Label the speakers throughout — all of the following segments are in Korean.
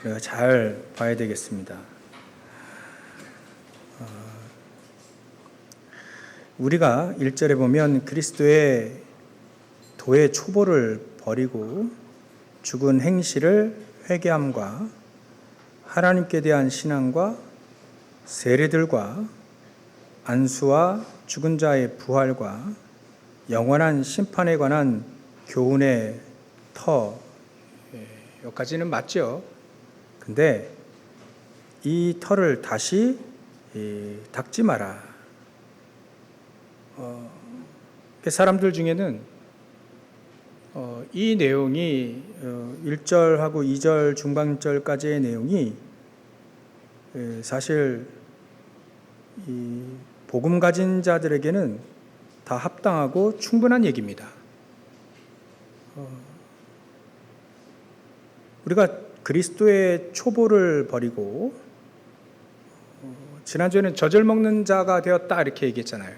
Speaker 1: 우리가 잘 봐야 되겠습니다. 우리가 1절에 보면 그리스도의 도의 초보를 버리고 죽은 행실을 회개함과 하나님께 대한 신앙과 세례들과 안수와 죽은 자의 부활과 영원한 심판에 관한 교훈의 터, 여기까지는 맞죠. 근데 이 터를 다시 닦지 마라. 사람들 중에는 이 내용이 1절하고 2절 중반절까지의 내용이 사실 이 복음 가진 자들에게는 다 합당하고 충분한 얘기입니다. 우리가 그리스도의 초보를 버리고 지난주에는 젖을 먹는 자가 되었다 이렇게 얘기했잖아요.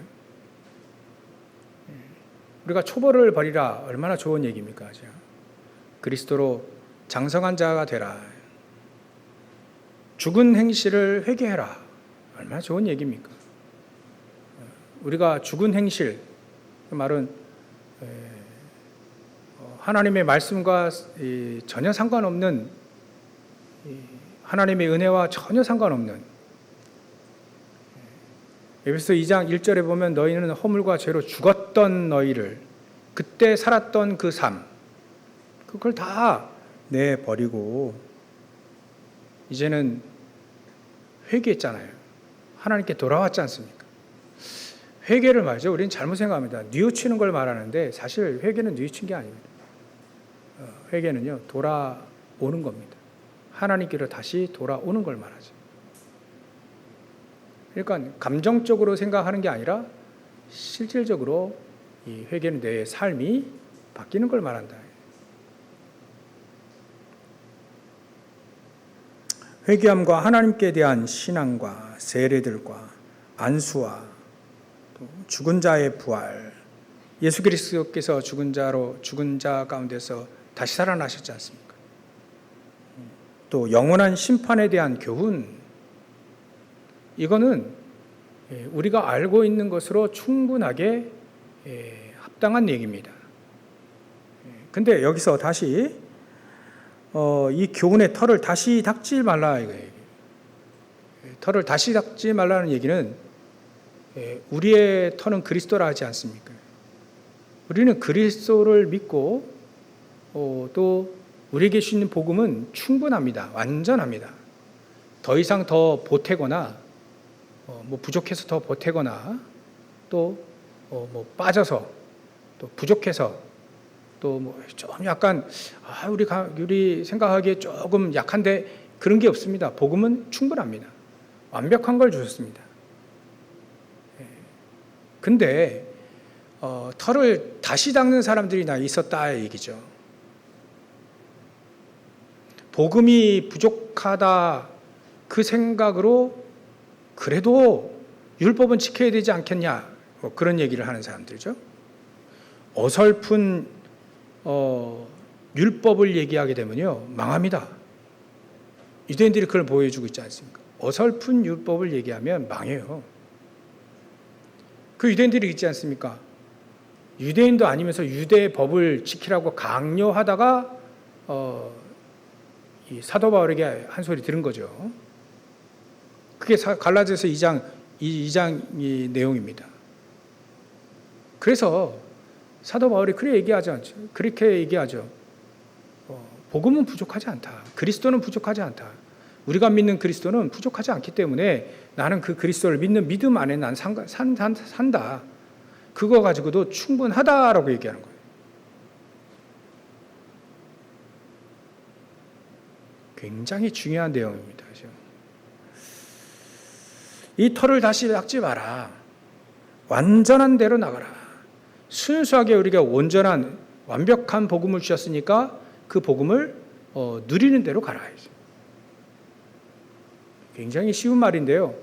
Speaker 1: 우리가 초보를 버리라 얼마나 좋은 얘기입니까? 그리스도로 장성한 자가 되라. 죽은 행실을 회개해라. 얼마나 좋은 얘기입니까? 우리가 죽은 행실, 그 말은 하나님의 말씀과 전혀 상관없는, 하나님의 은혜와 전혀 상관없는, 에베소 2장 1절에 보면 너희는 허물과 죄로 죽었던 너희를, 그때 살았던 그 삶, 그걸 다 내버리고 이제는 회개했잖아요. 하나님께 돌아왔지 않습니까? 회개를 말이죠. 우리는 잘못 생각합니다. 뉘우치는 걸 말하는데 사실 회개는 뉘우친 게 아닙니다. 회개는요, 돌아오는 겁니다. 하나님께로 다시 돌아오는 걸 말하죠. 그러니까 감정적으로 생각하는 게 아니라 실질적으로 이 회개는 내 삶이 바뀌는 걸 말한다. 회개함과 하나님께 대한 신앙과 세례들과 안수와 또 죽은 자의 부활, 예수 그리스도께서 죽은 자 가운데서 다시 살아나셨지 않습니까? 또 영원한 심판에 대한 교훈, 이거는 우리가 알고 있는 것으로 충분하게 합당한 얘기입니다. 근데 여기서 다시 이 교훈의 털을 다시 닦지 말라 이거예요. 털을 다시 닦지 말라는 얘기는 우리의 털은 그리스도라 하지 않습니까? 우리는 그리스도를 믿고 또 우리에게 주시는 복음은 충분합니다. 완전합니다. 더 이상 더 보태거나 부족해서 더 보태거나 또 빠져서 또 부족해서 또 좀 약간 우리 생각하기에 조금 약한데 그런 게 없습니다. 복음은 충분합니다. 완벽한 걸 주셨습니다. 근데 털을 다시 닦는 사람들이 있었다 얘기죠. 복음이 부족하다 그 생각으로 그래도 율법은 지켜야 되지 않겠냐, 그런 얘기를 하는 사람들이죠. 어설픈 율법을 얘기하게 되면요 망합니다. 유대인들이 그걸 보여주고 있지 않습니까? 어설픈 율법을 얘기하면 망해요. 그 유대인들이 있지 않습니까? 유대인도 아니면서 유대 법을 지키라고 강요하다가 이 사도 바울에게 한 소리 들은 거죠. 그게 갈라디아서 2장 내용입니다. 그래서 사도 바울이 그렇게 얘기하죠. 복음은 부족하지 않다. 그리스도는 부족하지 않다. 우리가 믿는 그리스도는 부족하지 않기 때문에 나는 그 그리스도를 믿는 믿음 안에 난 산다. 그거 가지고도 충분하다라고 얘기하는 거예요. 굉장히 중요한 내용입니다. 그렇죠? 이 털을 다시 닦지 마라. 완전한 대로 나가라. 순수하게 우리가 온전한 완벽한 복음을 주셨으니까 그 복음을 누리는 대로 가라. 굉장히 쉬운 말인데요.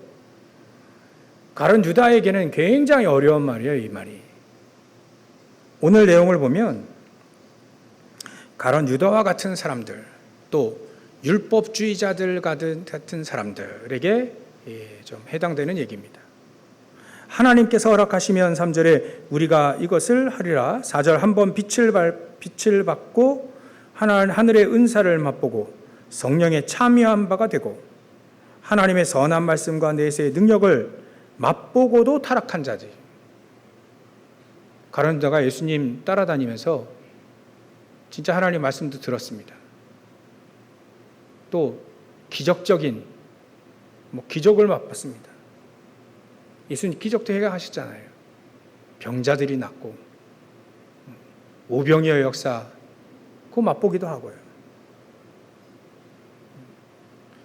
Speaker 1: 가룟 유다에게는 굉장히 어려운 말이에요. 이 말이. 오늘 내용을 보면 가룟 유다와 같은 사람들, 또 율법주의자들 같은 사람들에게 좀 해당되는 얘기입니다. 하나님께서 허락하시면 3절에 우리가 이것을 하리라. 4절 한번 빛을 받고 하늘의 은사를 맛보고 성령에 참여한 바가 되고 하나님의 선한 말씀과 내세의 능력을 맛보고도 타락한 자들. 가룟 유다가 예수님 따라다니면서 진짜 하나님 말씀도 들었습니다. 또 기적적인 기적을 맛봤습니다. 예수님 기적도 행하셨잖아요. 병자들이 낫고 오병이어 역사 그거 맛보기도 하고요.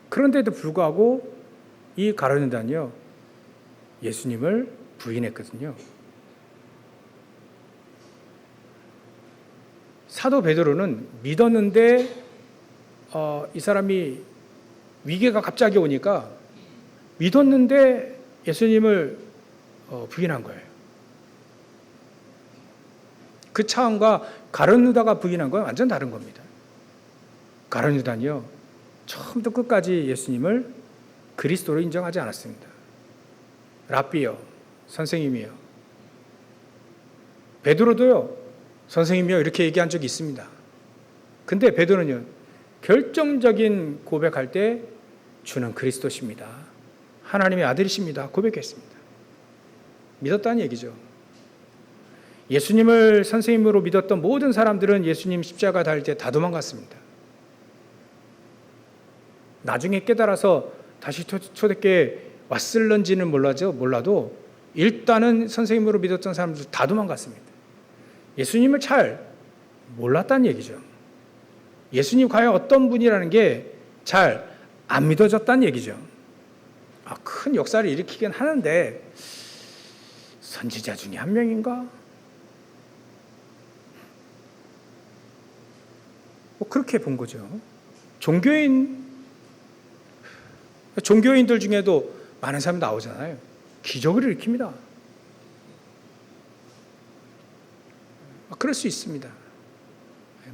Speaker 1: 그런데도 불구하고 이 가룟 유다는요 예수님을 부인했거든요. 사도 베드로는 믿었는데 이 사람이 위기가 갑자기 오니까 믿었는데 예수님을 부인한 거예요. 그 차원과 가룟 유다가 부인한 건 완전 다른 겁니다. 가룟 유다는요 처음부터 끝까지 예수님을 그리스도로 인정하지 않았습니다. 랍비요, 선생님이요. 베드로도요, 선생님이요 이렇게 얘기한 적이 있습니다. 근데 베드로는요 결정적인 고백할 때 주는 그리스도십니다. 하나님의 아들이십니다. 고백했습니다. 믿었다는 얘기죠. 예수님을 선생님으로 믿었던 모든 사람들은 예수님 십자가 달릴 때 다 도망갔습니다. 나중에 깨달아서 다시 초대교회에 왔을런지는 몰라도 일단은 선생님으로 믿었던 사람들 다 도망갔습니다. 예수님을 잘 몰랐다는 얘기죠. 예수님 과연 어떤 분이라는 게 잘 안 믿어졌다는 얘기죠. 큰 역사를 일으키긴 하는데 선지자 중에 한 명인가? 그렇게 본 거죠. 종교인들 중에도 많은 사람이 나오잖아요. 기적을 일으킵니다. 그럴 수 있습니다.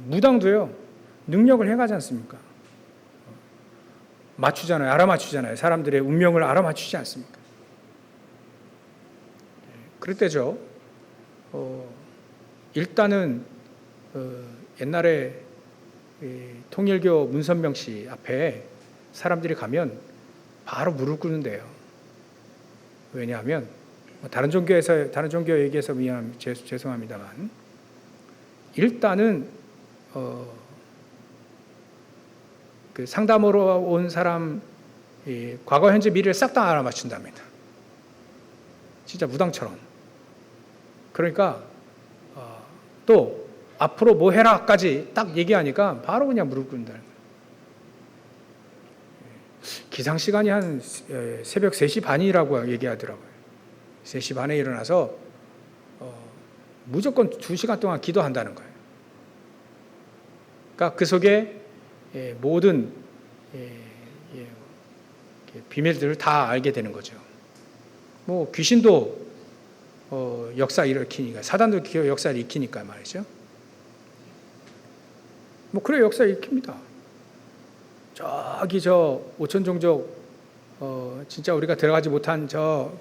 Speaker 1: 무당도요 능력을 행하지 않습니까? 알아맞추잖아요. 사람들의 운명을 알아맞추지 않습니까? 그럴 때죠. 일단은 옛날에 통일교 문선명 씨 앞에 사람들이 가면 바로 무릎 꿇는데요. 왜냐하면 다른 종교 얘기해서 죄송합니다만 일단은 그 상담으로 온 사람 과거, 현재, 미래를 싹 다 알아맞춘답니다. 진짜 무당처럼. 그러니까 또 앞으로 뭐 해라까지 딱 얘기하니까 바로 그냥 무릎 꿇는다. 기상 시간이 한 새벽 3시 반이라고 얘기하더라고요. 3시 반에 일어나서 무조건 2시간 동안 기도한다는 거예요. 그러니까 그 속에 모든 비밀들을 다 알게 되는 거죠. 귀신도 역사 일으키니까, 사단도 역사를 일으키니까 말이죠. 그래 역사 일으킵니다. 저기 오천종족 진짜 우리가 들어가지 못한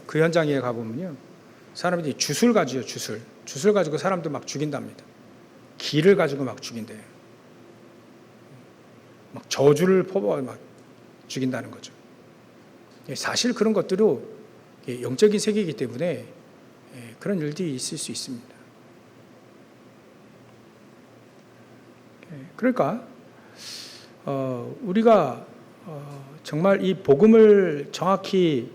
Speaker 1: 그 현장에 가보면요, 사람들이 주술 가지고 사람들 막 죽인답니다. 기를 가지고 막 죽인대요. 막 저주를 퍼부어 막 죽인다는 거죠. 사실 그런 것들도 영적인 세계이기 때문에 그런 일들이 있을 수 있습니다. 그러니까 우리가 정말 이 복음을 정확히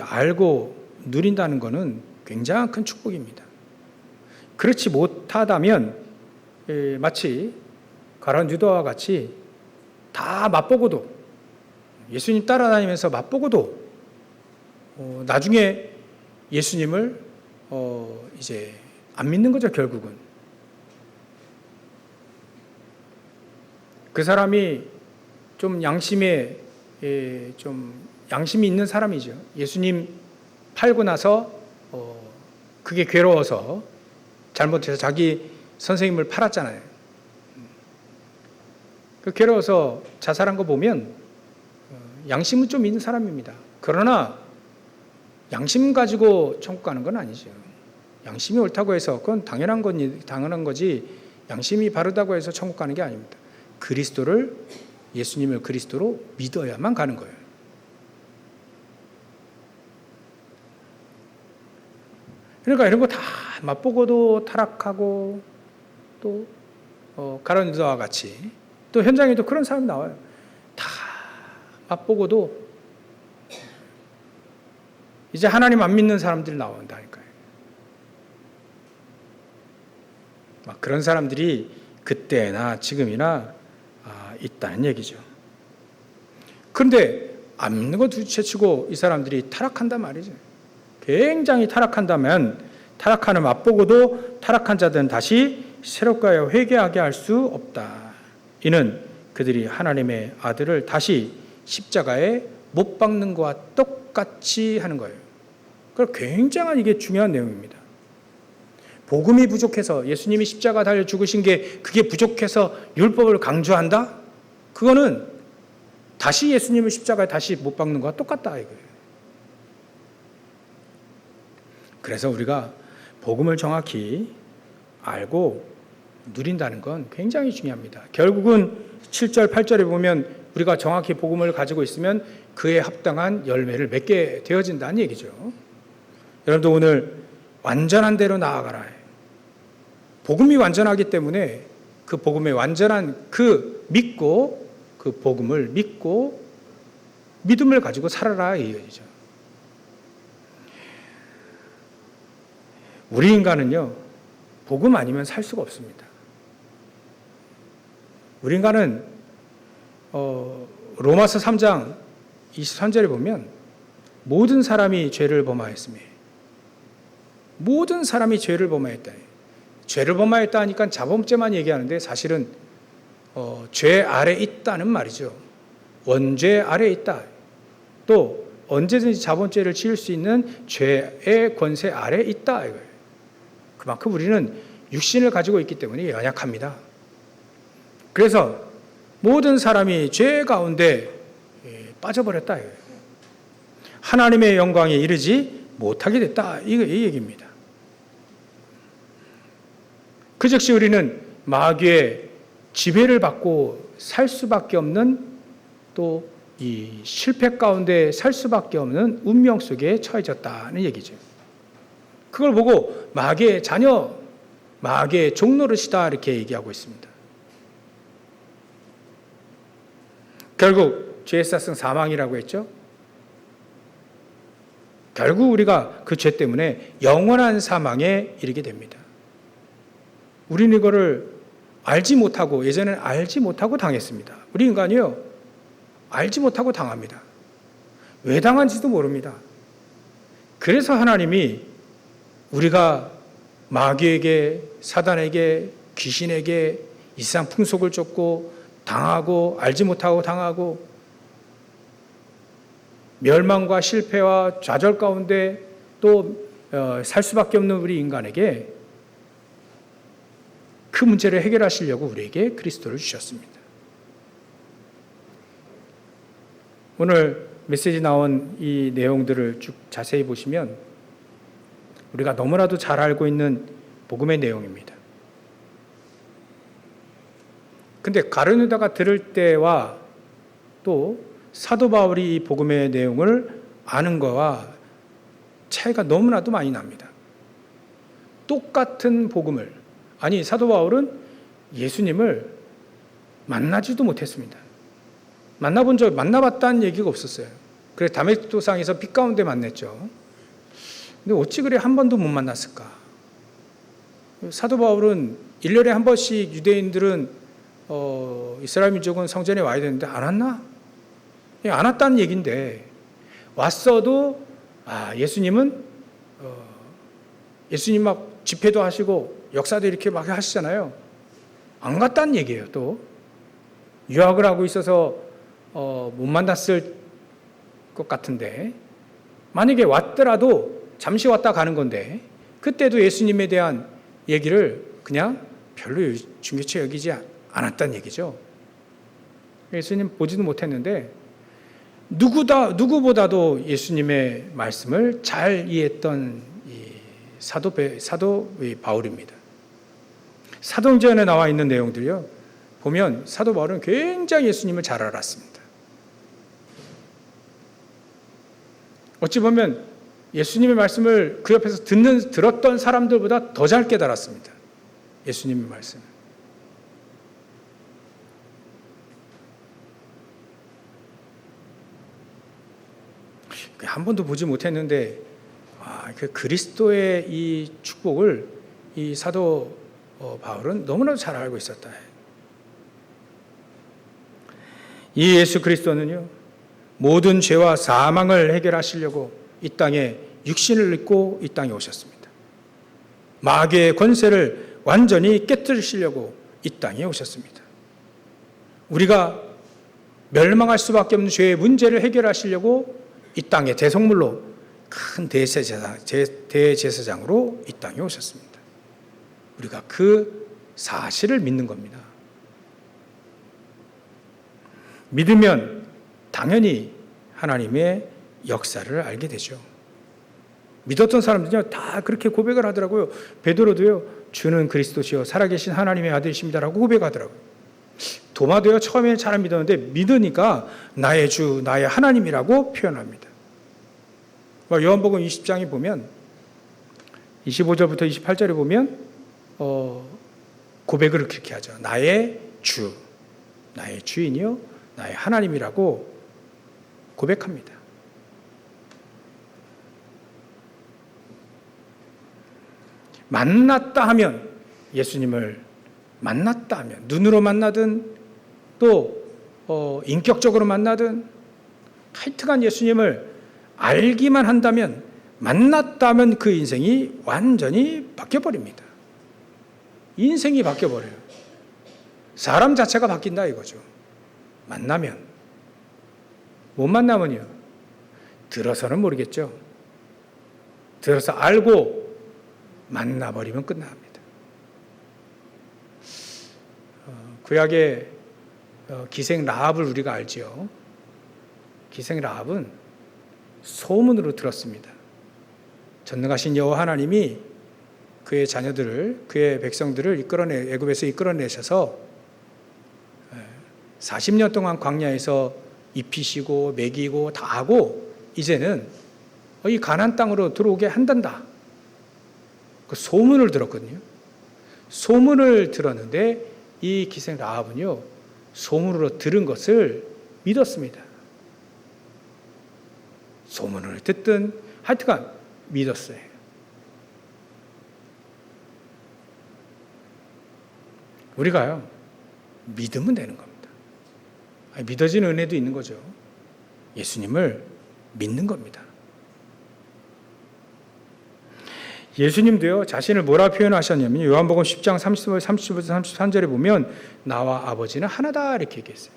Speaker 1: 알고 누린다는 것은 굉장한 큰 축복입니다. 그렇지 못하다면 마치 가룟 유다와 같이 다 맛보고도, 예수님 따라다니면서 맛보고도 나중에 예수님을 이제 안 믿는 거죠. 결국은 그 사람이 좀 양심이 있는 사람이죠. 예수님 팔고 나서 그게 괴로워서 잘못해서 자기 선생님을 팔았잖아요. 그 괴로워서 자살한 거 보면 양심은 좀 있는 사람입니다. 그러나 양심 가지고 천국 가는 건 아니죠. 양심이 옳다고 해서 그건 당연한 거지 양심이 바르다고 해서 천국 가는 게 아닙니다. 예수님을 그리스도로 믿어야만 가는 거예요. 그러니까 이런 거 다 맛보고도 타락하고 또 가룟 유다와 같이 또 현장에도 그런 사람이 나와요. 다 맛보고도 이제 하나님 안 믿는 사람들이 나온다니까요. 막 그런 사람들이 그때나 지금이나 있다는 얘기죠. 그런데 안 믿는 거 둘째치고 이 사람들이 타락한단 말이죠. 굉장히 타락한다면 타락하는 맛보고도 타락한 자들은 다시 새롭게 회개하게 할 수 없다. 이는 그들이 하나님의 아들을 다시 십자가에 못 박는 것과 똑같이 하는 거예요. 그럼 굉장한 이게 중요한 내용입니다. 복음이 부족해서 예수님이 십자가 달려 죽으신 게 그게 부족해서 율법을 강조한다? 그거는 다시 예수님을 십자가에 다시 못 박는 것과 똑같다 이거예요. 그래서 우리가 복음을 정확히 알고 누린다는 건 굉장히 중요합니다. 결국은 7절, 8절에 보면 우리가 정확히 복음을 가지고 있으면 그에 합당한 열매를 맺게 되어진다는 얘기죠. 여러분도 오늘 완전한 대로 나아가라. 복음이 완전하기 때문에 그 복음의 완전한 그 복음을 믿고 믿음을 가지고 살아라 이 얘기죠. 우리 인간은요, 복음 아니면 살 수가 없습니다. 우리 인간은 로마서 3장 23절에 보면 모든 사람이 죄를 범하였으며 모든 사람이 죄를 범하였다. 죄를 범하였다 하니까 자범죄만 얘기하는데 사실은 죄 아래 있다는 말이죠. 원죄 아래 있다. 또 언제든지 자범죄를 지을 수 있는 죄의 권세 아래 있다 이거예요. 그만큼 우리는 육신을 가지고 있기 때문에 연약합니다. 그래서 모든 사람이 죄 가운데 빠져버렸다 이거예요. 하나님의 영광에 이르지 못하게 됐다 이 얘기입니다. 그 즉시 우리는 마귀의 지배를 받고 살 수밖에 없는 또 이 실패 가운데 살 수밖에 없는 운명 속에 처해졌다는 얘기죠. 그걸 보고 마귀의 자녀, 마귀의 종노릇이다 이렇게 얘기하고 있습니다. 결국 죄의 쌌은 사망이라고 했죠. 결국 우리가 그 죄 때문에 영원한 사망에 이르게 됩니다. 우리는 이거를 알지 못하고 예전에는 알지 못하고 당했습니다. 우리 인간이요. 알지 못하고 당합니다. 왜 당한지도 모릅니다. 그래서 하나님이 우리가 마귀에게 사단에게 귀신에게 이 세상 풍속을 쫓고 당하고 알지 못하고 당하고 멸망과 실패와 좌절 가운데 또 살 수밖에 없는 우리 인간에게 그 문제를 해결하시려고 우리에게 그리스도를 주셨습니다. 오늘 메시지 나온 이 내용들을 쭉 자세히 보시면 우리가 너무나도 잘 알고 있는 복음의 내용입니다. 근데 가룟 유다가 들을 때와 또 사도 바울이 이 복음의 내용을 아는 거와 차이가 너무나도 많이 납니다. 똑같은 복음을 사도 바울은 예수님을 만나지도 못했습니다. 만나봤다는 얘기가 없었어요. 그래서 다메섹도상에서 빛 가운데 만났죠. 근데 어찌 그래 한 번도 못 만났을까? 사도 바울은 1년에 한 번씩 유대인들은 이스라엘 민족은 성전에 와야 되는데 안 왔나? 안 왔다는 얘기인데 왔어도 예수님은 예수님 막 집회도 하시고 역사도 이렇게 막 하시잖아요. 안 갔다는 얘기예요. 또 유학을 하고 있어서 못 만났을 것 같은데 만약에 왔더라도 잠시 왔다 가는 건데 그때도 예수님에 대한 얘기를 그냥 별로 중요치 여기지 않았다는 얘기죠. 예수님 보지도 못했는데 누구보다도 예수님의 말씀을 잘 이해했던 이 사도 바울입니다. 사도행전에 나와 있는 내용들이요, 보면 사도 바울은 굉장히 예수님을 잘 알았습니다. 어찌 보면 예수님의 말씀을 그 옆에서 들었던 사람들보다 더 잘 깨달았습니다. 예수님의 말씀. 한 번도 보지 못했는데 그 그리스도의 이 축복을 이 사도 바울은 너무나도 잘 알고 있었다. 이 예수 그리스도는요, 모든 죄와 사망을 해결하시려고 이 땅에 육신을 입고 이 땅에 오셨습니다. 마귀의 권세를 완전히 깨뜨리시려고 이 땅에 오셨습니다. 우리가 멸망할 수밖에 없는 죄의 문제를 해결하시려고 이 땅에 대성물로 큰 대제사장으로 이 땅에 오셨습니다. 우리가 그 사실을 믿는 겁니다. 믿으면 당연히 하나님의 역사를 알게 되죠. 믿었던 사람들은요, 다 그렇게 고백을 하더라고요. 베드로도요, 주는 그리스도시요 살아계신 하나님의 아들이십니다라고 고백하더라고요. 도마도요, 처음에 잘 안 믿었는데 믿으니까 나의 주, 나의 하나님이라고 표현합니다. 요한복음 20장에 보면 25절부터 28절에 보면 고백을 그렇게 하죠. 나의 주, 나의 주인이요 나의 하나님이라고 고백합니다. 만났다 하면, 예수님을 만났다 하면, 눈으로 만나든 또 인격적으로 만나든 하여튼간 예수님을 알기만 한다면, 만났다면 그 인생이 완전히 바뀌어버립니다. 인생이 바뀌어버려요. 사람 자체가 바뀐다 이거죠. 만나면. 못 만나면요, 들어서는 모르겠죠. 들어서 알고 만나버리면 끝납니다. 구약의 기생 라합을 우리가 알지요. 기생 라합은 소문으로 들었습니다. 전능하신 여호와 하나님이 그의 자녀들을, 그의 백성들을 애굽에서 이끌어내셔서 40년 동안 광야에서 입히시고 먹이고 다 하고 이제는 이 가나안 땅으로 들어오게 한단다. 그 소문을 들었거든요. 소문을 들었는데 이 기생 라합은요, 소문으로 들은 것을 믿었습니다. 소문을 듣든 하여튼간 믿었어요. 우리가요, 믿으면 되는 겁니다. 믿어지는 은혜도 있는 거죠. 예수님을 믿는 겁니다. 예수님도요, 자신을 뭐라 표현하셨냐면 요한복음 10장 30절부터 33절에 보면 나와 아버지는 하나다 이렇게 얘기했어요.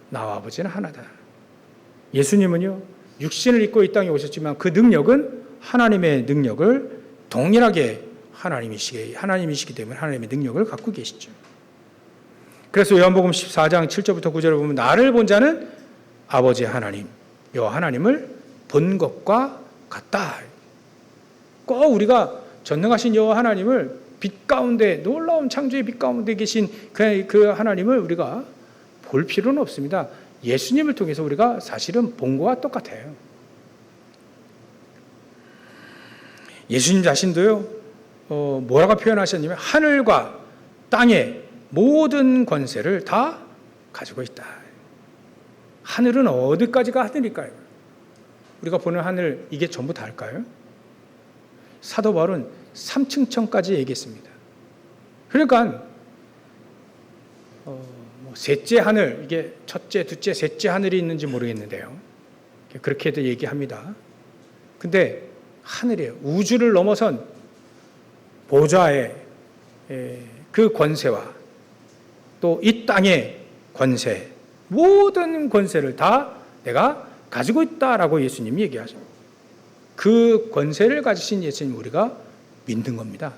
Speaker 1: 나와 아버지는 하나다. 예수님은요, 육신을 입고 이 땅에 오셨지만 그 능력은 하나님의 능력을 동일하게 하나님이시기 때문에 하나님의 능력을 갖고 계시죠. 그래서 요한복음 14장 7절부터 9절에 보면 나를 본 자는 아버지 하나님, 여호와 하나님을 본 것과 같다. 꼭 우리가 전능하신 여호와 하나님을 빛 가운데, 놀라운 창조의 빛 가운데 계신 그 하나님을 우리가 볼 필요는 없습니다. 예수님을 통해서 우리가 사실은 본 거와 똑같아요. 예수님 자신도요, 뭐라고 표현하셨냐면 하늘과 땅의 모든 권세를 다 가지고 있다. 하늘은 어디까지가 하늘일까요? 우리가 보는 하늘, 이게 전부 다일까요? 사도 바울은 3층천까지 얘기했습니다. 그러니까 셋째 하늘, 이게 첫째, 둘째, 셋째 하늘이 있는지 모르겠는데요, 그렇게도 얘기합니다. 근데 하늘이에요. 우주를 넘어선 보좌의 그 권세와 또 이 땅의 권세, 모든 권세를 다 내가 가지고 있다라고 예수님이 얘기하십니다. 그 권세를 가지신 예수님 우리가 믿는 겁니다.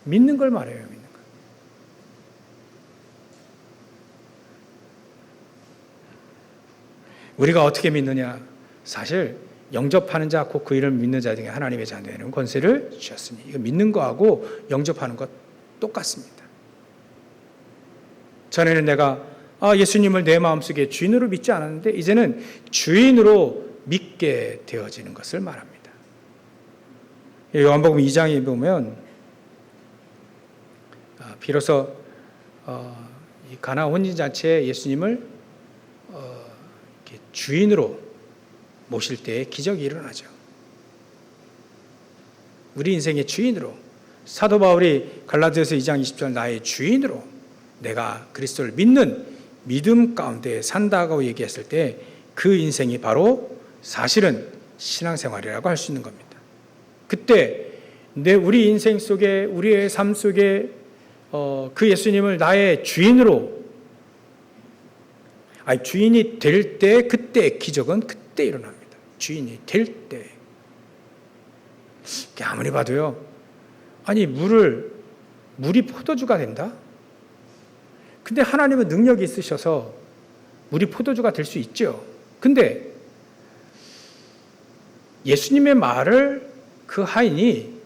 Speaker 1: 믿는 걸 말해요. 믿는 걸. 우리가 어떻게 믿느냐? 사실 영접하는 자 곧 그 이름을 믿는 자 중에 하나님의 자녀에는 권세를 주셨으니, 이거 믿는 거하고 영접하는 것 똑같습니다. 전에는 내가 예수님을 내 마음속에 주인으로 믿지 않았는데 이제는 주인으로 믿게 되어지는 것을 말합니다. 요한복음 2장에 보면 비로소 이 가나 혼인잔치에 예수님을 이렇게 주인으로 모실 때에 기적이 일어나죠. 우리 인생의 주인으로, 사도 바울이 갈라디아서 2장 20절 나의 주인으로 내가 그리스도를 믿는 믿음 가운데 산다고 얘기했을 때 그 인생이 바로 사실은 신앙생활이라고 할 수 있는 겁니다. 그때 우리 인생 속에, 우리의 삶 속에 그 예수님을 나의 주인으로, 주인이 될 때, 그때 기적은 그때 일어납니다. 주인이 될 때. 아무리 봐도요, 물이 포도주가 된다? 근데 하나님은 능력이 있으셔서 물이 포도주가 될 수 있죠. 근데 예수님의 말을 그 하인이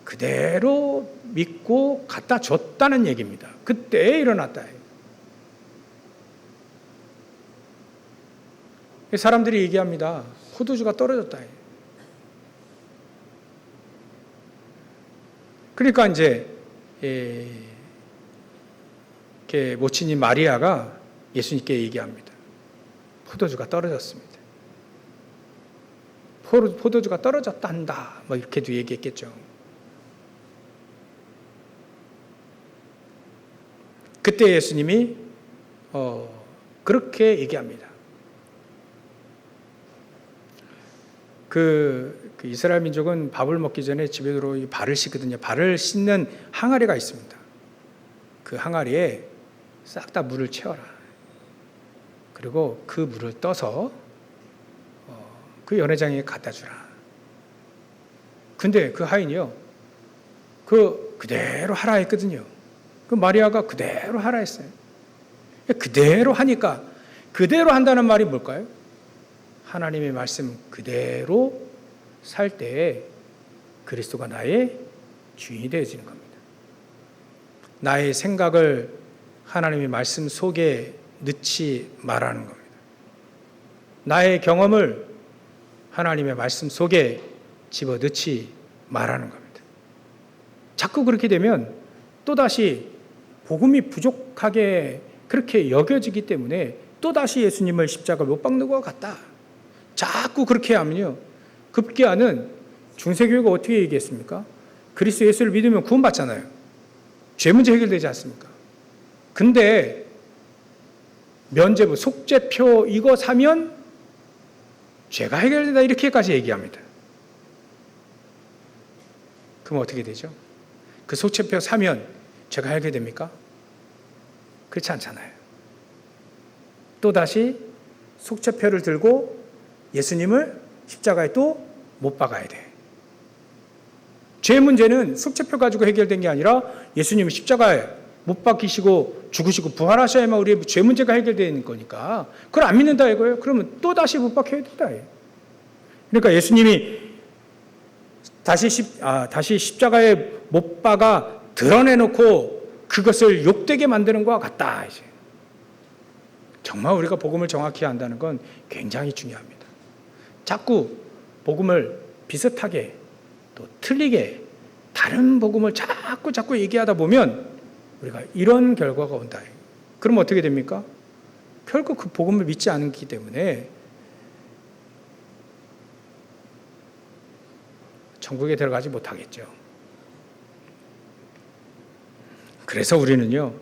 Speaker 1: 그대로 믿고 갖다 줬다는 얘기입니다. 그때 일어났다. 사람들이 얘기합니다. 포도주가 떨어졌다. 그러니까 이제 모친인 마리아가 예수님께 얘기합니다. 포도주가 떨어졌습니다. 포도주가 떨어졌단다. 뭐 이렇게도 얘기했겠죠. 그때 예수님이 그렇게 얘기합니다. 그 이스라엘 민족은 밥을 먹기 전에 집에 들어오 발을 씻거든요. 발을 씻는 항아리가 있습니다. 그 항아리에 싹 다 물을 채워라. 그리고 그 물을 떠서 그 연회장에 갖다 주라. 근데 그 하인이요, 그대로 하라 했거든요. 그 마리아가 그대로 하라 했어요. 그대로 하니까, 그대로 한다는 말이 뭘까요? 하나님의 말씀 그대로 살 때에 그리스도가 나의 주인이 되어지는 겁니다. 나의 생각을 하나님의 말씀 속에 넣지 말라는 겁니다. 나의 경험을 하나님의 말씀 속에 집어넣지 말라는 겁니다. 자꾸 그렇게 되면 또다시 복음이 부족하게 그렇게 여겨지기 때문에 또다시 예수님을 십자가에 못 박는 것 같다. 자꾸 그렇게 하면요, 급기야는 중세교회가 어떻게 얘기했습니까? 그리스도 예수를 믿으면 구원받잖아요. 죄 문제 해결되지 않습니까? 근데 면죄부, 속죄표 이거 사면 죄가 해결된다, 이렇게까지 얘기합니다. 그럼 어떻게 되죠? 그 속죄표 사면 죄가 해결됩니까? 그렇지 않잖아요. 또다시 속죄표를 들고 예수님을 십자가에 또 못 박아야 돼. 죄 문제는 속죄표 가지고 해결된 게 아니라 예수님이 십자가에 못 박히시고 죽으시고 부활하셔야만 우리의 죄 문제가 해결되는 거니까 그걸 안 믿는다 이거예요. 그러면 또다시 못 박혀야 된다. 그러니까 예수님이 다시 십자가에 못 박아 드러내놓고 그것을 욕되게 만드는 것과 같다. 이제. 정말 우리가 복음을 정확히 안다는 건 굉장히 중요합니다. 자꾸 복음을 비슷하게 또 틀리게 다른 복음을 자꾸 얘기하다 보면 우리가 이런 결과가 온다. 그럼 어떻게 됩니까? 결국 그 복음을 믿지 않기 때문에 천국에 들어가지 못하겠죠. 그래서 우리는요,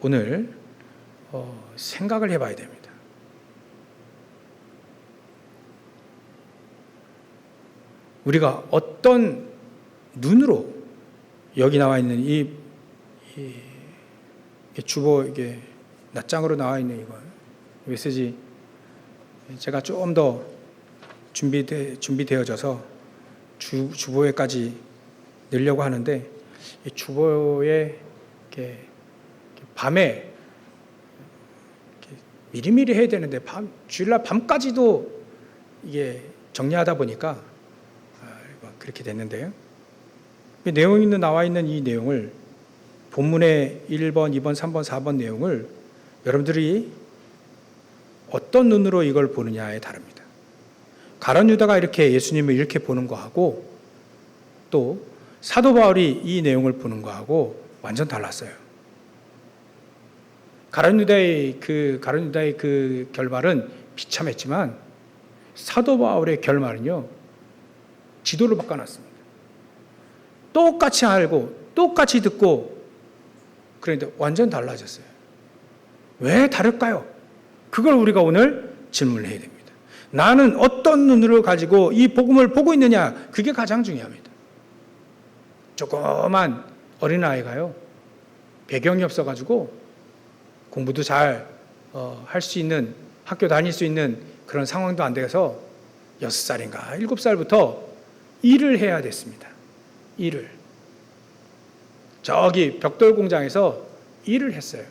Speaker 1: 오늘 생각을 해봐야 됩니다. 우리가 어떤 눈으로 여기 나와 있는 이 주보, 이게 낱장으로 나와 있는 이거 메시지 제가 좀 더 준비되어져서 주보에까지 넣으려고 하는데, 이 주보에 이렇게 밤에 이렇게 미리미리 해야 되는데 주일날 밤까지도 이게 정리하다 보니까 그렇게 됐는데요. 내용이 나와 있는 이 내용을 본문의 1번, 2번, 3번, 4번 내용을 여러분들이 어떤 눈으로 이걸 보느냐에 다릅니다. 가룟 유다가 이렇게 예수님을 이렇게 보는 거하고 또 사도 바울이 이 내용을 보는 거하고 완전 달랐어요. 가룟 유다의 그 결말은 비참했지만 사도 바울의 결말은요, 지도를 바꿔놨습니다. 똑같이 알고 똑같이 듣고 그런데 완전 달라졌어요. 왜 다를까요? 그걸 우리가 오늘 질문을 해야 됩니다. 나는 어떤 눈으로 가지고 이 복음을 보고 있느냐, 그게 가장 중요합니다. 조그만 어린아이가요, 배경이 없어가지고 공부도 잘 할 수 있는, 학교 다닐 수 있는 그런 상황도 안 돼서 6살인가 7살부터 일을 해야 됐습니다. 일을. 저기 벽돌 공장에서 일을 했어요.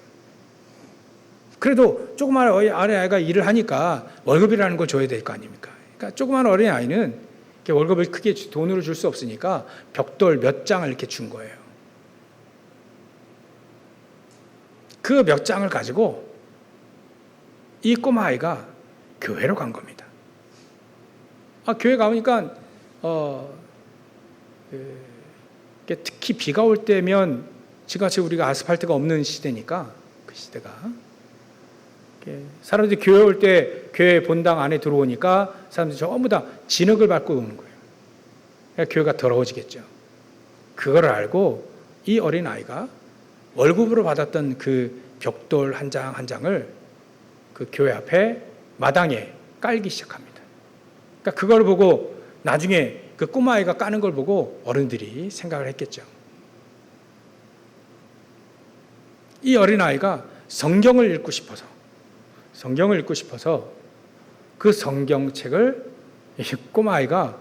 Speaker 1: 그래도 조그만 어린아이가 일을 하니까 월급이라는 걸 줘야 될 거 아닙니까? 그러니까 조그만 어린아이는 월급을 크게 돈으로 줄 수 없으니까 벽돌 몇 장을 이렇게 준 거예요. 그 몇 장을 가지고 이 꼬마 아이가 교회로 간 겁니다. 교회 가보니까 특히 비가 올 때면 지금같이 우리가 아스팔트가 없는 시대니까, 그 시대가 사람들이 교회 올 때 교회 본당 안에 들어오니까 사람들이 전부 다 진흙을 밟고 오는 거예요. 그러니까 교회가 더러워지겠죠. 그걸 알고 이 어린 아이가 월급으로 받았던 그 벽돌 한 장 한 장을 그 교회 앞에 마당에 깔기 시작합니다. 그러니까 그걸 보고 나중에 그 꼬마아이가 까는 걸 보고 어른들이 생각을 했겠죠. 이 어린아이가 성경을 읽고 싶어서 그 성경책을 이 꼬마아이가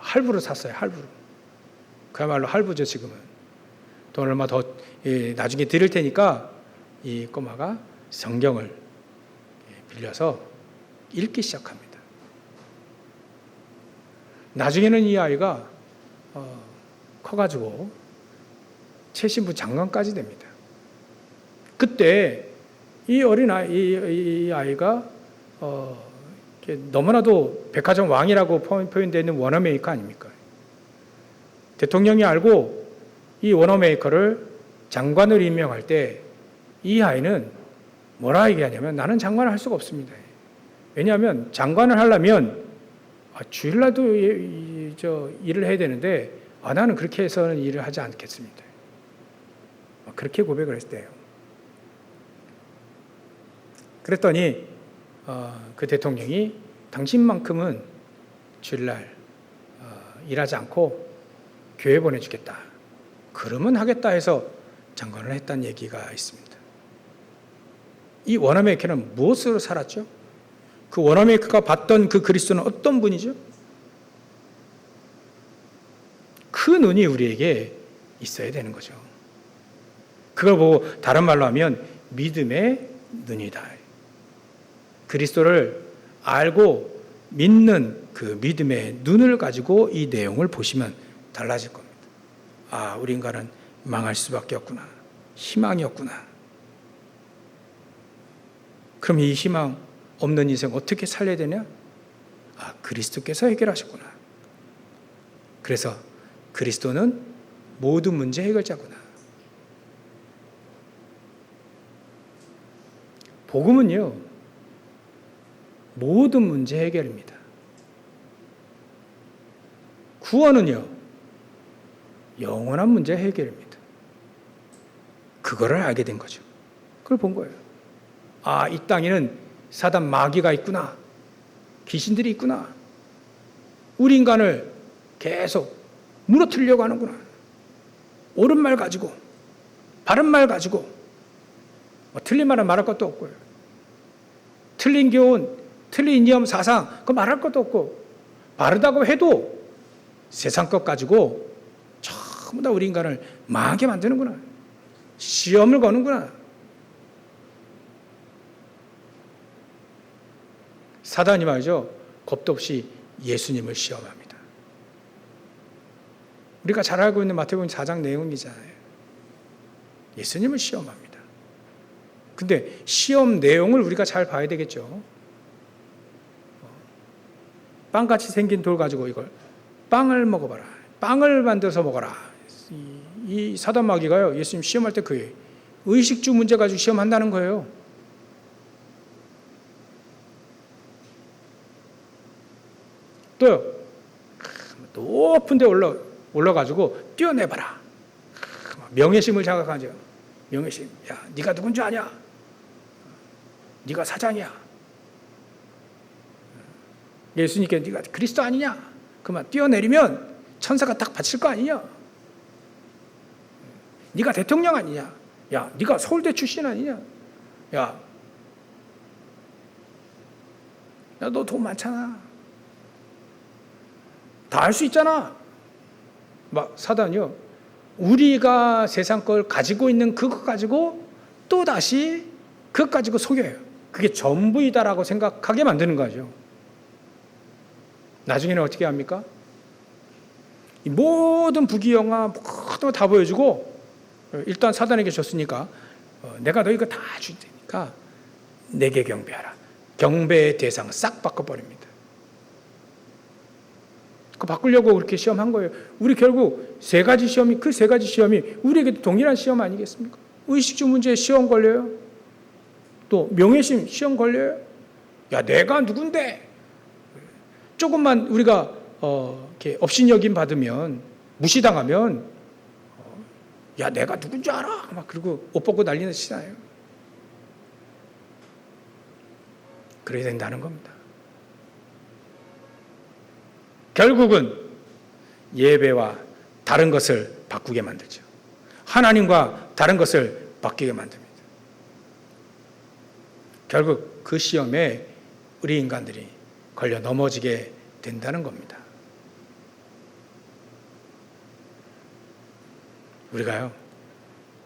Speaker 1: 할부로 샀어요. 할부로. 그야말로 할부죠, 지금은. 돈 얼마 더 나중에 드릴 테니까 이 꼬마가 성경을 빌려서 읽기 시작합니다. 나중에는 이 아이가 커가지고 최신부 장관까지 됩니다. 그때 이 이 아이가 너무나도 백화점 왕이라고 표현되는 워너메이커 아닙니까? 대통령이 알고 이 워너메이커를 장관으로 임명할 때 이 아이는 뭐라 얘기하냐면, 나는 장관을 할 수가 없습니다. 왜냐하면 장관을 하려면 주일날도 일을 해야 되는데 나는 그렇게 해서는 일을 하지 않겠습니다. 그렇게 고백을 했대요. 그랬더니 그 대통령이 당신만큼은 주일날 일하지 않고 교회 보내주겠다. 그러면 하겠다 해서 장관을 했다는 얘기가 있습니다. 이 워너메이커는 무엇으로 살았죠? 그 워너메이커가 봤던 그 그리스도는 어떤 분이죠? 그 눈이 우리에게 있어야 되는 거죠. 그걸 보고 다른 말로 하면 믿음의 눈이다. 그리스도를 알고 믿는 그 믿음의 눈을 가지고 이 내용을 보시면 달라질 겁니다. 우리 인간은 망할 수밖에 없구나. 희망이 없구나. 그럼 이 희망 없는 인생 어떻게 살려야 되냐? 그리스도께서 해결하셨구나. 그래서 그리스도는 모든 문제 해결자구나. 복음은요, 모든 문제 해결입니다. 구원은요, 영원한 문제 해결입니다. 그거를 알게 된 거죠. 그걸 본 거예요. 이 땅에는 사단 마귀가 있구나. 귀신들이 있구나. 우리 인간을 계속 무너뜨리려고 하는구나. 옳은 말 가지고, 바른 말 가지고, 틀린 말은 말할 것도 없고요. 틀린 교훈, 틀린 이념, 사상, 그거 말할 것도 없고, 바르다고 해도 세상 것 가지고 전부 다 우리 인간을 망하게 만드는구나. 시험을 거는구나. 사단이 말이죠. 겁도 없이 예수님을 시험합니다. 우리가 잘 알고 있는 마태복음 4장 내용이잖아요. 예수님을 시험합니다. 근데 시험 내용을 우리가 잘 봐야 되겠죠. 빵같이 생긴 돌 가지고 이걸 빵을 먹어봐라. 빵을 만들어서 먹어라. 이 사단 마귀가요. 예수님 시험할 때 그게 의식주 문제 가지고 시험한다는 거예요. 또요. 높은 데 올라가지고 뛰어내봐라. 명예심을 자극하죠. 명예심. 야, 네가 누군지 아냐? 네가 사장이야. 예수님께 네가 그리스도 아니냐? 그만 뛰어내리면 천사가 딱 바칠 거 아니냐? 네가 대통령 아니냐? 야, 네가 서울대 출신 아니냐? 야, 너 돈 많잖아. 다 할 수 있잖아. 막 사단이요. 우리가 세상 걸 가지고 있는 그것 가지고 또 다시 그것 가지고 속여요. 그게 전부이다라고 생각하게 만드는 거죠. 나중에는 어떻게 합니까? 이 모든 부귀영화 모든 거 다 보여주고 일단 사단에게 줬으니까 내가 너 이거 다 줄 테니까 내게 경배하라. 경배의 대상을 싹 바꿔버립니다. 그 바꾸려고 그렇게 시험한 거예요. 우리 결국 세 가지 시험이 우리에게도 동일한 시험 아니겠습니까? 의식주 문제 시험 걸려요. 또 명예심 시험 걸려요. 야, 내가 누군데? 조금만 우리가 이렇게 업신여김 받으면 무시당하면 야, 내가 누군지 알아? 막 그리고 옷 벗고 난리는 치잖아요. 그래야 된다는 겁니다. 결국은 예배와 다른 것을 바꾸게 만들죠. 하나님과 다른 것을 바뀌게 만듭니다. 결국 그 시험에 우리 인간들이 걸려 넘어지게 된다는 겁니다. 우리가요,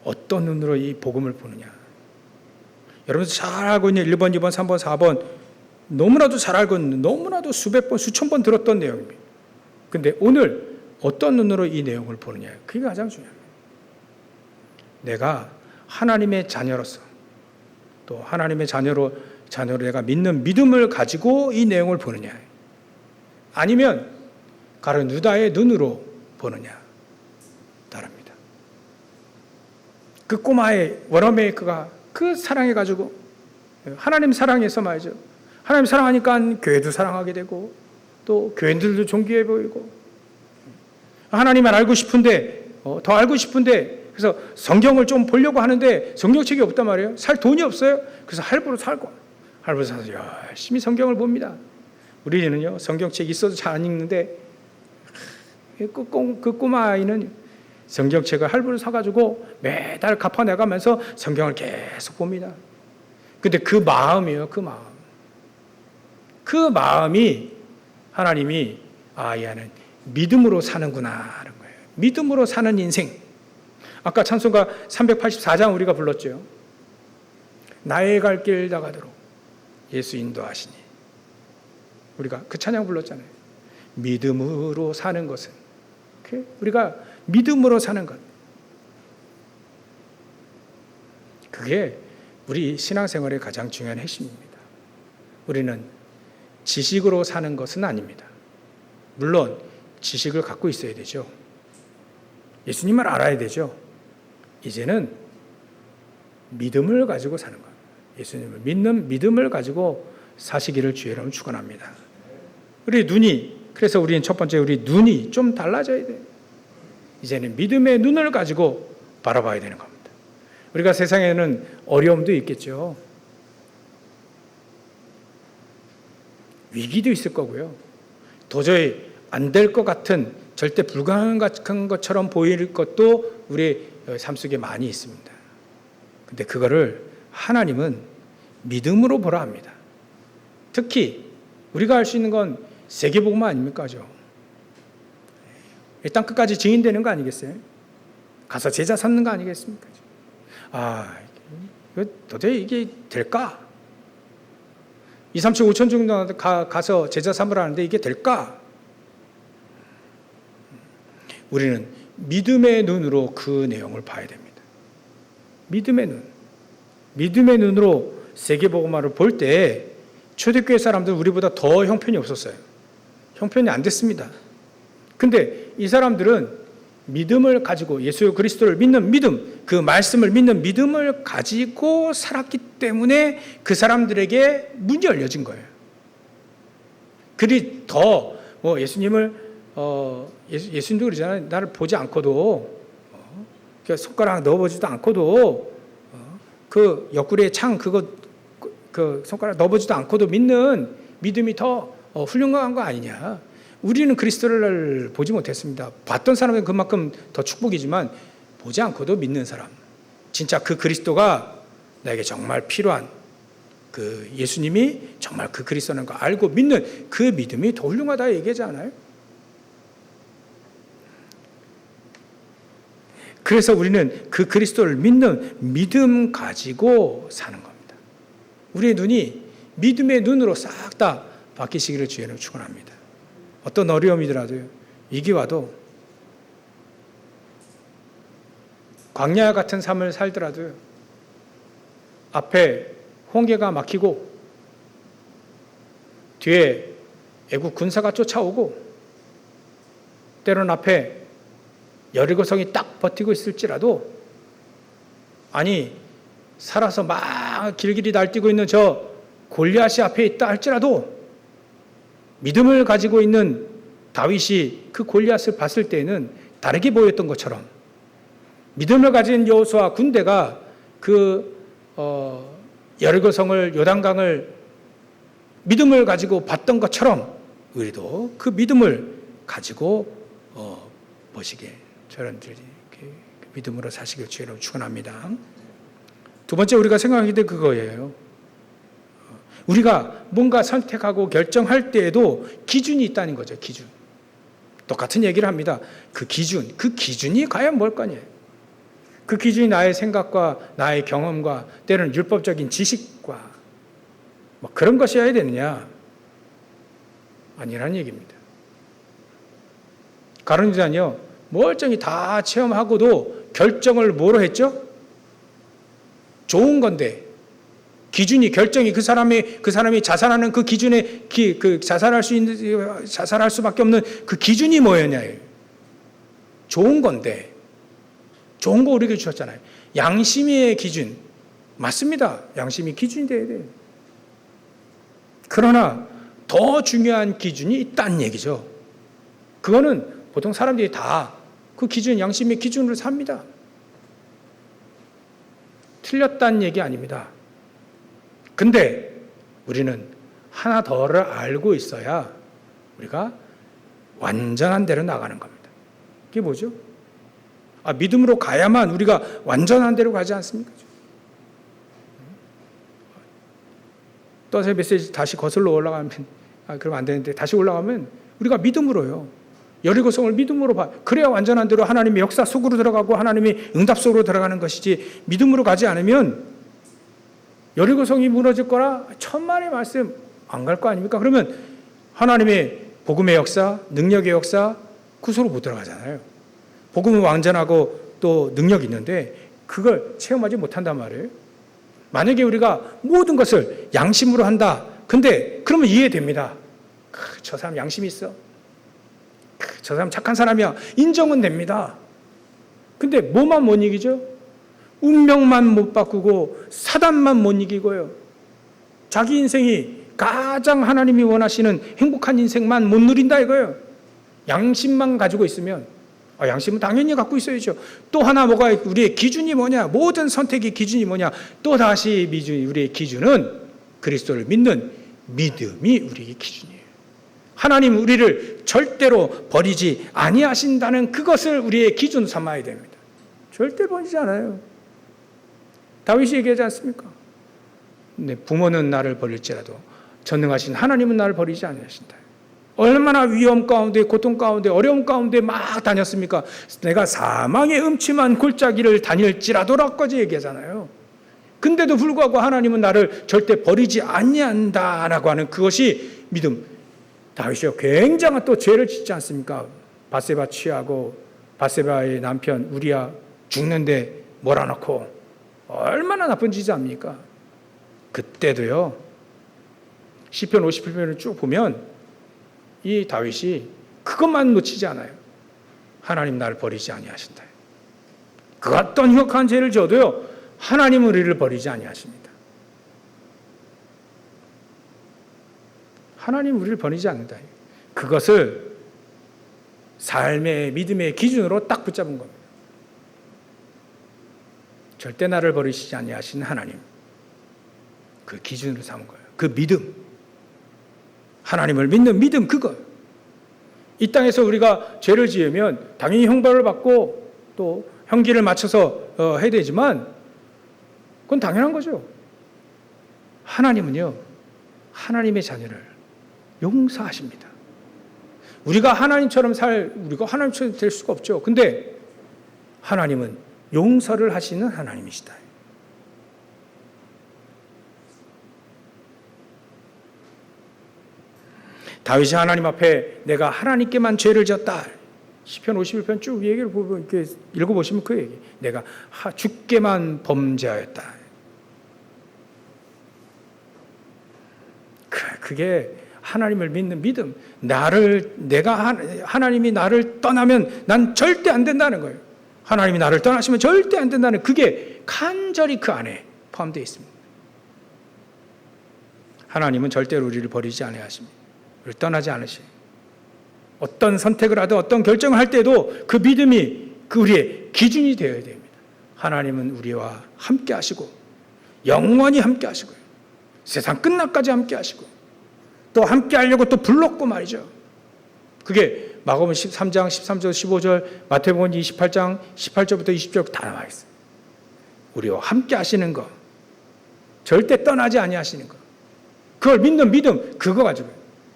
Speaker 1: 어떤 눈으로 이 복음을 보느냐. 여러분들 잘 알고 있는 1번, 2번, 3번, 4번 너무나도 잘 알고 있는, 너무나도 수백 번, 수천 번 들었던 내용입니다. 근데 오늘 어떤 눈으로 이 내용을 보느냐. 그게 가장 중요합니다. 내가 하나님의 자녀로서 또 하나님의 자녀로 내가 믿는 믿음을 가지고 이 내용을 보느냐. 아니면 가룟 유다의 눈으로 보느냐. 다릅니다. 그 꼬마의 워너메이커가 그 사랑해가지고 하나님 사랑해서 말이죠. 하나님 사랑하니까 교회도 사랑하게 되고 또 교인들도 존귀해 보이고 하나님만 알고 싶은데 더 알고 싶은데 그래서 성경을 좀 보려고 하는데 성경책이 없단 말이에요. 살 돈이 없어요. 그래서 할부로 사서 열심히 성경을 봅니다. 우리는요 성경책이 있어도 잘 안 읽는데 그 꼬마 아이는 성경책을 할부로 사가지고 매달 갚아내가면서 성경을 계속 봅니다. 근데 그 마음이에요. 그 마음이 하나님이 이 아이는 믿음으로 사는구나 하는 거예요. 믿음으로 사는 인생. 아까 찬송가 384장 우리가 불렀죠. 나의 갈 길 다가도록 예수 인도하시니. 우리가 그 찬양 불렀잖아요. 믿음으로 사는 것은 우리가 믿음으로 사는 것. 그게 우리 신앙생활의 가장 중요한 핵심입니다. 우리는 지식으로 사는 것은 아닙니다. 물론 지식을 갖고 있어야 되죠. 예수님을 알아야 되죠. 이제는 믿음을 가지고 사는 것. 예수님을 믿는 믿음을 가지고 사시기를 주의 이름으로 축원합니다. 우리 눈이, 그래서 우리는 첫 번째 우리 눈이 좀 달라져야 돼요. 이제는 믿음의 눈을 가지고 바라봐야 되는 겁니다. 우리가 세상에는 어려움도 있겠죠. 위기도 있을 거고요. 도저히 안 될 것 같은 절대 불가능한 것처럼 보일 것도 우리 삶 속에 많이 있습니다. 근데 그거를 하나님은 믿음으로 보라 합니다. 특히 우리가 할 수 있는 건 세계복음화 아닙니까? 일단 끝까지 증인되는 거 아니겠어요? 가서 제자 삼는 거 아니겠습니까? 도대체 이게 될까? 2, 3, 7, 5천 정도 가서 제자 삼으라는데 이게 될까? 우리는 믿음의 눈으로 그 내용을 봐야 됩니다. 믿음의 눈. 믿음의 눈으로 세계복음화를 볼 때 초대교회 사람들은 우리보다 더 형편이 없었어요. 형편이 안 됐습니다. 근데 이 사람들은 믿음을 가지고 예수 그리스도를 믿는 믿음, 그 말씀을 믿는 믿음을 가지고 살았기 때문에 그 사람들에게 문이 열려진 거예요. 그리 더 예수님을 예수님도 그러잖아요. 나를 보지 않고도 손가락 넣어보지도 않고도 그 옆구리에 창 그 손가락 넣어보지도 않고도 믿는 믿음이 더 훌륭한 거 아니냐. 우리는 그리스도를 보지 못했습니다. 봤던 사람은 그만큼 더 축복이지만 보지 않고도 믿는 사람, 진짜 그 그리스도가 나에게 정말 필요한 그 예수님이 정말 그 그리스도라는 거 알고 믿는 그 믿음이 더 훌륭하다 얘기하지 않아요? 그래서 우리는 그 그리스도를 믿는 믿음 가지고 사는 겁니다. 우리의 눈이 믿음의 눈으로 싹 다 바뀌시기를 주의로 축원합니다. 어떤 어려움이더라도요, 위기 와도 광야 같은 삶을 살더라도요, 앞에 홍해가 막히고 뒤에 애국 군사가 쫓아오고 때로는 앞에 여리고성이 딱 버티고 있을지라도, 아니 살아서 막 길길이 날뛰고 있는 저 골리앗이 앞에 있다 할지라도 믿음을 가지고 있는 다윗이 그 골리앗을 봤을 때에는 다르게 보였던 것처럼, 믿음을 가진 여호수아 군대가 그 여리고성을, 요단강을 믿음을 가지고 봤던 것처럼 우리도 그 믿음을 가지고 보시게, 저런들이 믿음으로 사시길 주의로 축원합니다. 두 번째 우리가 생각하게 될 그거예요. 우리가 뭔가 선택하고 결정할 때에도 기준이 있다는 거죠. 기준. 똑같은 얘기를 합니다. 그 기준이 과연 뭘 거냐. 그 기준이 나의 생각과 나의 경험과 때로는 율법적인 지식과 뭐 그런 것이어야 되느냐? 아니라는 얘기입니다. 가론유다는요, 멀쩡히 다 체험하고도 결정을 뭐로 했죠? 좋은 건데, 기준이, 결정이 그 사람이 자살하는 그 기준에 자살할 수밖에 없는 그 기준이 뭐였냐예요. 좋은 건데, 좋은 거 우리에게 주셨잖아요. 양심의 기준. 맞습니다. 양심이 기준이 돼야 돼요. 그러나 더 중요한 기준이 있다는 얘기죠. 그거는 보통 사람들이 다 그 기준, 양심의 기준으로 삽니다. 틀렸다는 얘기 아닙니다. 근데 우리는 하나 더를 알고 있어야 우리가 완전한 대로 나가는 겁니다. 그게 뭐죠? 믿음으로 가야만 우리가 완전한 대로 가지 않습니까? 또세 메시지 다시 거슬러 올라가면, 그러면 안 되는데, 다시 올라가면 우리가 믿음으로요, 여리고성을 믿음으로 봐. 그래야 완전한 대로 하나님의 역사 속으로 들어가고 하나님의 응답 속으로 들어가는 것이지, 믿음으로 가지 않으면 여리고성이 무너질 거라 천만의 말씀 안 갈 거 아닙니까? 그러면 하나님의 복음의 역사, 능력의 역사, 구소로 못 들어가잖아요. 복음은 완전하고 또 능력이 있는데 그걸 체험하지 못한단 말이에요. 만약에 우리가 모든 것을 양심으로 한다. 근데 그러면 이해됩니다. 저 사람 양심이 있어. 저 사람 착한 사람이야. 인정은 됩니다. 근데 뭐만 못 이기죠? 운명만 못 바꾸고 사단만 못 이기고요. 자기 인생이 가장 하나님이 원하시는 행복한 인생만 못 누린다 이거예요. 양심만 가지고 있으면, 양심은 당연히 갖고 있어야죠. 또 하나 뭐가, 우리의 기준이 뭐냐? 모든 선택의 기준이 뭐냐? 또 다시 우리의 기준은 그리스도를 믿는 믿음이 우리의 기준이에요. 하나님 우리를 절대로 버리지 아니하신다는 그것을 우리의 기준 삼아야 됩니다. 절대 버리지 않아요. 다윗이 얘기하지 않습니까? 네, 부모는 나를 버릴지라도 전능하신 하나님은 나를 버리지 아니하신다. 얼마나 위험 가운데, 고통 가운데, 어려움 가운데 막 다녔습니까? 내가 사망의 음침한 골짜기를 다닐지라도라까지 얘기하잖아요. 근데도 불구하고 하나님은 나를 절대 버리지 아니한다라고 하는 그것이 믿음. 다윗이요, 굉장한 또 죄를 짓지 않습니까? 밧세바 취하고 밧세바의 남편 우리야 죽는데 몰아넣고 얼마나 나쁜 짓이 아닙니까? 그때도요, 시편 58편을 쭉 보면 이 다윗이 그것만 놓치지 않아요. 하나님 나를 버리지 아니하신다. 그 어떤 흉악한 죄를 져도요, 하나님은 우리를 버리지 아니하십니다. 하나님 우리를 버리지 않는다. 그것을 삶의 믿음의 기준으로 딱 붙잡은 겁니다. 절대 나를 버리시지 아니하신 하나님, 그 기준으로 삼은 거예요. 그 믿음, 하나님을 믿는 믿음, 그거. 이 땅에서 우리가 죄를 지으면 당연히 형벌을 받고 또 형기를 맞춰서 해야 되지만 그건 당연한 거죠. 하나님은요, 하나님의 자녀를 용서하십니다. 우리가 하나님처럼 될 수가 없죠. 근데 하나님은 용서를 하시는 하나님이시다. 다윗이 하나님 앞에 내가 하나님께만 죄를 졌다. 시편 51편 쭉 얘기를 보고 이렇게 읽어보시면 그 얘기. 내가 주께만 범죄하였다. 그게 하나님을 믿는 믿음. 하나님이 나를 떠나면 난 절대 안 된다는 거예요. 하나님이 나를 떠나시면 절대 안 된다는, 그게 간절히 그 안에 포함되어 있습니다. 하나님은 절대로 우리를 버리지 아니하십니다. 우리를 떠나지 않으십니다. 어떤 선택을 하든 어떤 결정을 할 때도 그 믿음이 우리의 기준이 되어야 됩니다. 하나님은 우리와 함께 하시고 영원히 함께 하시고요, 세상 끝날까지 함께 하시고 또 함께 하려고 또 불렀고 말이죠. 그게 마가복음 13장 13절 15절, 마태복음 28장 18절부터 20절 다 나와 있어요. 우리와 함께 하시는 거, 절대 떠나지 아니하시는 거, 그걸 믿는 믿음, 그거 가지고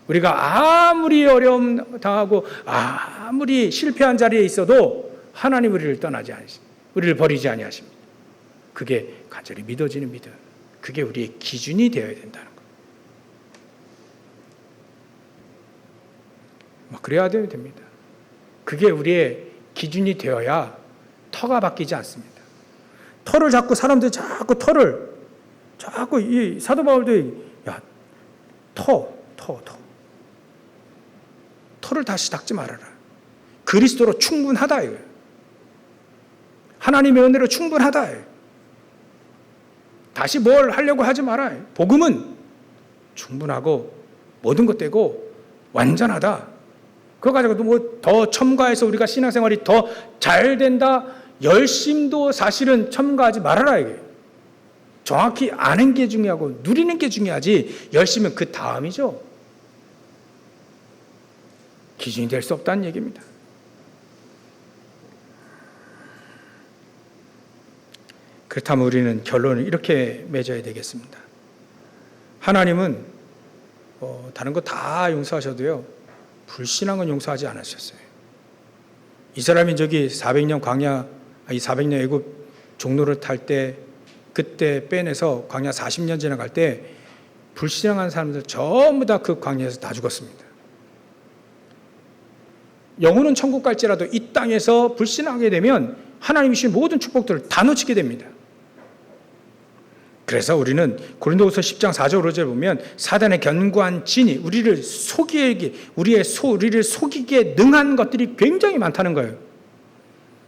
Speaker 1: 우리가 아무리 어려움 당하고 아무리 실패한 자리에 있어도 하나님 우리를 떠나지 않으십니다. 우리를 버리지 아니하십니다. 그게 간절히 믿어지는 믿음, 그게 우리의 기준이 되어야 된다는 거예요. 그래야 됩니다. 그게 우리의 기준이 되어야 터가 바뀌지 않습니다. 터를 잡고 사람들이 자꾸 이 사도 바울도 터를 다시 닦지 말아라. 그리스도로 충분하다 이거예요. 하나님의 은혜로 충분하다. 다시 뭘 하려고 하지 마라. 복음은 충분하고 모든 것 되고 완전하다. 그거 가지고도 뭐 더 첨가해서 우리가 신앙생활이 더 잘 된다, 열심도 사실은 첨가하지 말아라 이게. 정확히 아는 게 중요하고 누리는 게 중요하지, 열심은 그 다음이죠. 기준이 될 수 없다는 얘기입니다. 그렇다면 우리는 결론을 이렇게 맺어야 되겠습니다. 하나님은 다른 거 다 용서하셔도요, 불신앙은 용서하지 않으셨어요. 이스라엘 민족이 400년 애굽 종로를 탈 때, 그때 빼내서 광야 40년 지나갈 때 불신앙한 사람들 전부 다 그 광야에서 다 죽었습니다. 영혼은 천국 갈지라도 이 땅에서 불신하게 되면 하나님이 주신 모든 축복들을 다 놓치게 됩니다. 그래서 우리는 고린도후서 10장 4절 5절 보면 사단의 견고한 진이 우리를 속이기에 능한 것들이 굉장히 많다는 거예요.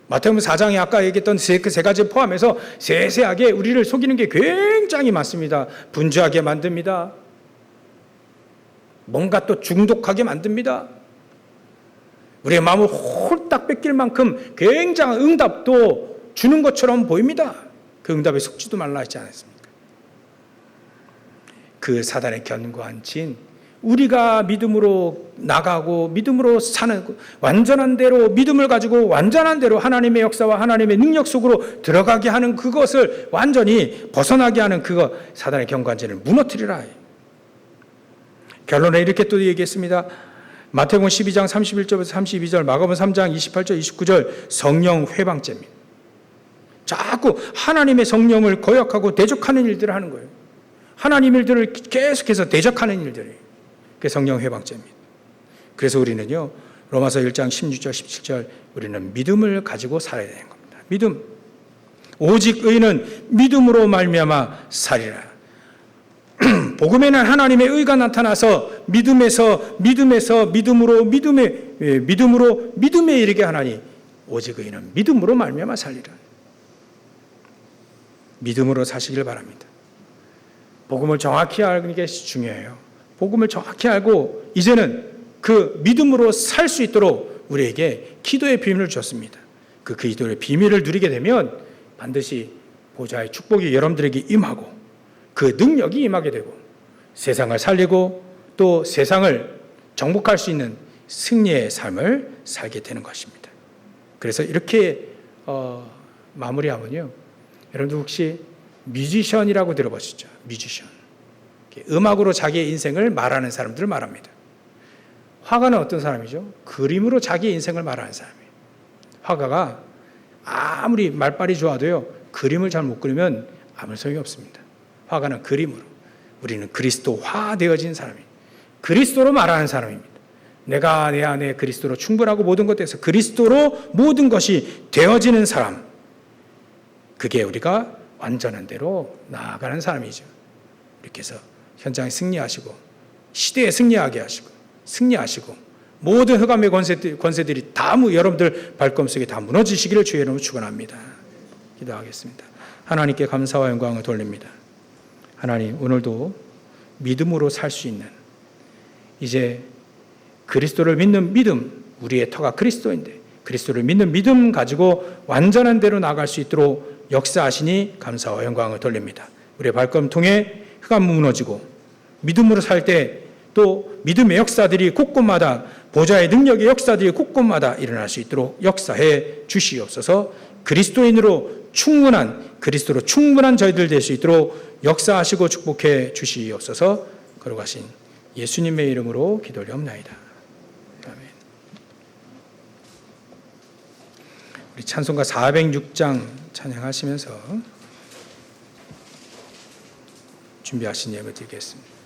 Speaker 1: 마태복음 4장에 아까 얘기했던 세 가지 포함해서 세세하게 우리를 속이는 게 굉장히 많습니다. 분주하게 만듭니다. 뭔가 또 중독하게 만듭니다. 우리의 마음을 홀딱 뺏길 만큼 굉장한 응답도 주는 것처럼 보입니다. 그 응답에 속지도 말라 했지 않았습니까? 그 사단의 견고한 진, 우리가 믿음으로 나가고 믿음으로 사는, 완전한 대로 믿음을 가지고 완전한 대로 하나님의 역사와 하나님의 능력 속으로 들어가게 하는 그것을 완전히 벗어나게 하는 그거, 사단의 견고한 진을 무너뜨리라. 결론에 이렇게 또 얘기했습니다. 마태복음 12장 31절부터 32절, 마가복음 3장 28절 29절, 성령 회방죄입니다. 자꾸 자꾸 하나님의 성령을 거역하고 대적하는 일들을 하는 거예요. 하나님 일들을 계속해서 대적하는 일들이 그게 성령 회방죄입니다. 그래서 우리는요, 로마서 1장 16절 17절 우리는 믿음을 가지고 살아야 되는 겁니다. 믿음. 오직 의인은 믿음으로 말미암아 살리라. 복음에는 하나님의 의가 나타나서 믿음으로 믿음에 이르게 하나니 오직 의인은 믿음으로 말미암아 살리라. 믿음으로 사시길 바랍니다. 복음을 정확히 알는 게 중요해요. 복음을 정확히 알고 이제는 그 믿음으로 살 수 있도록 우리에게 기도의 비밀을 줬습니다. 그 기도의 비밀을 누리게 되면 반드시 보좌의 축복이 여러분들에게 임하고 그 능력이 임하게 되고 세상을 살리고 또 세상을 정복할 수 있는 승리의 삶을 살게 되는 것입니다. 그래서 이렇게 마무리하면요, 여러분들 혹시 뮤지션이라고 들어보셨죠? 뮤지션. 음악으로 자기의 인생을 말하는 사람들을 말합니다. 화가는 어떤 사람이죠? 그림으로 자기의 인생을 말하는 사람이에요. 화가가 아무리 말빨이 좋아도요, 그림을 잘 못 그리면 아무 소용이 없습니다. 화가는 그림으로. 우리는 그리스도화 되어진 사람이에요. 그리스도로 말하는 사람입니다. 내가 내 안에 그리스도로 충분하고 모든 것에서 그리스도로 모든 것이 되어지는 사람. 그게 우리가 완전한 대로 나아가는 사람이죠. 이렇게 해서 현장에 승리하시고 시대에 승리하게 하시고 승리하시고 모든 흑암의 권세들이 다 여러분들 발걸음속에 다 무너지시기를 주의 이름으로 축원합니다. 기도하겠습니다. 하나님께 감사와 영광을 돌립니다. 하나님, 오늘도 믿음으로 살 수 있는, 이제 그리스도를 믿는 믿음, 우리의 터가 그리스도인데 그리스도를 믿는 믿음 가지고 완전한 대로 나아갈 수 있도록 역사하시니 감사와 영광을 돌립니다. 우리의 발걸음 통해 흑암 무너지고 믿음으로 살 때 또 믿음의 역사들이 곳곳마다, 보좌의 능력의 역사들이 곳곳마다 일어날 수 있도록 역사해 주시옵소서. 그리스도인으로 그리스도로 충분한 저희들 될 수 있도록 역사하시고 축복해 주시옵소서. 거룩하신 예수님의 이름으로 기도하옵나이다. 아멘. 우리 찬송가 406장 찬양하시면서 준비하신 예배 드리겠습니다.